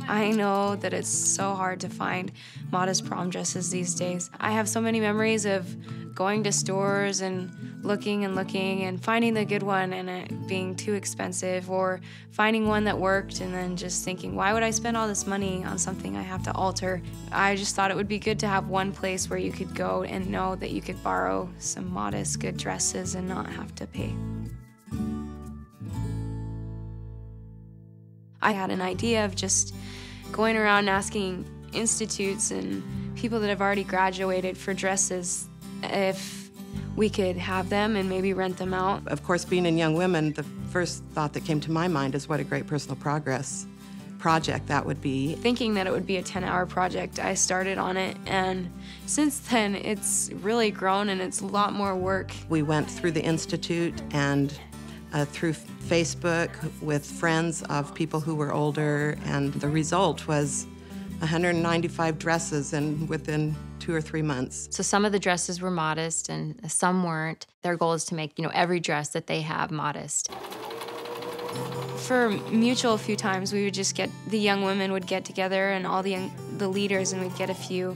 I know that it's so hard to find modest prom dresses these days. I have so many memories of going to stores and looking and finding the good one and it being too expensive, or finding one that worked and then just thinking, why would I spend all this money on something I have to alter? I just thought it would be good to have one place where you could go and know that you could borrow some modest, good dresses and not have to pay. I had an idea of just going around asking institutes and people that have already graduated for dresses if we could have them and maybe rent them out. Of course, being in Young Women, the first thought that came to my mind is what a great personal progress project that would be. Thinking that it would be a 10-hour project, I started on it, and since then it's really grown and it's a lot more work. We went through the Institute and through Facebook with friends of people who were older, and the result was 195 dresses within 2 or 3 months. So some of the dresses were modest and some weren't. Their goal is to make, every dress that they have modest. For Mutual, a few times we would just the young women would get together and all the leaders, and we'd get a few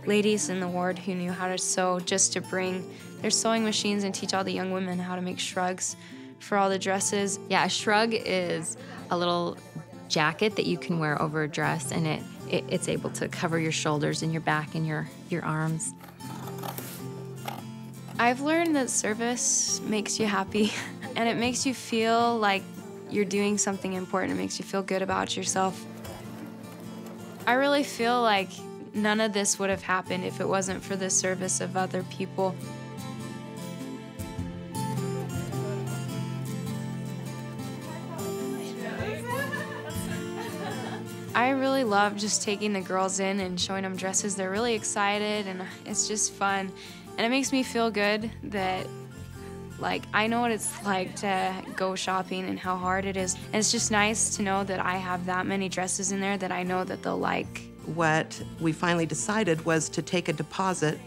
ladies in the ward who knew how to sew, just to bring their sewing machines and teach all the young women how to make shrugs for all the dresses. Yeah, a shrug is a little jacket that you can wear over a dress, and it's able to cover your shoulders and your back and your arms. I've learned that service makes you happy, and it makes you feel like you're doing something important. It makes you feel good about yourself. I really feel like none of this would have happened if it wasn't for the service of other people. I really love just taking the girls in and showing them dresses. They're really excited and it's just fun. And it makes me feel good that, I know what it's like to go shopping and how hard it is. And it's just nice to know that I have that many dresses in there that I know that they'll like. What we finally decided was to take a deposit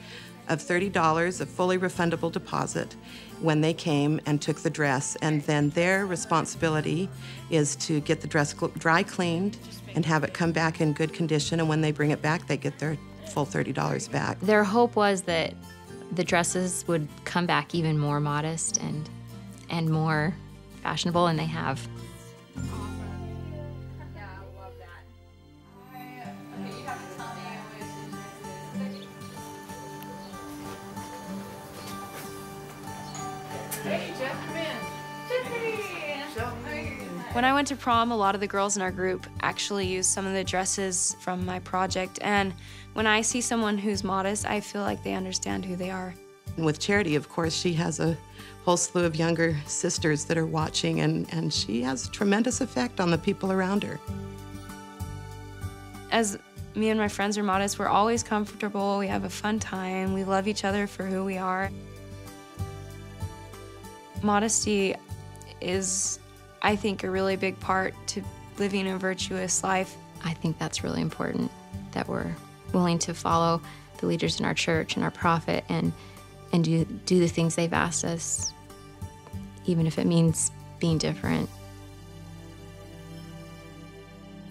of $30, a fully refundable deposit, when they came and took the dress. And then their responsibility is to get the dress dry cleaned and have it come back in good condition. And when they bring it back, they get their full $30 back. Their hope was that the dresses would come back even more modest and more fashionable, and they have. Hey, Jeff, come in. Jeffrey! When I went to prom, a lot of the girls in our group actually used some of the dresses from my project, and when I see someone who's modest, I feel like they understand who they are. And with Charity, of course, she has a whole slew of younger sisters that are watching, and she has a tremendous effect on the people around her. As me and my friends are modest, we're always comfortable, we have a fun time, we love each other for who we are. Modesty is, I think, a really big part to living a virtuous life. I think that's really important, that we're willing to follow the leaders in our church and our prophet and do the things they've asked us, even if it means being different.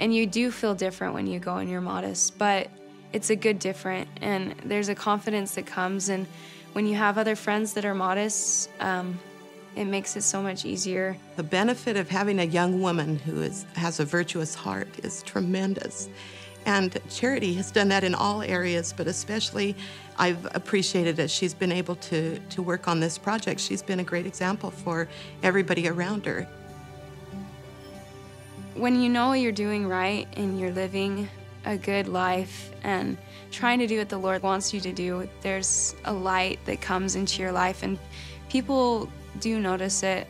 And you do feel different when you go and you're modest, but it's a good different, and there's a confidence that comes, and when you have other friends that are modest, it makes it so much easier. The benefit of having a young woman who has a virtuous heart is tremendous. And Charity has done that in all areas, but especially I've appreciated as she's been able to work on this project. She's been a great example for everybody around her. When you know you're doing right and you're living a good life and trying to do what the Lord wants you to do, there's a light that comes into your life, and people do notice it.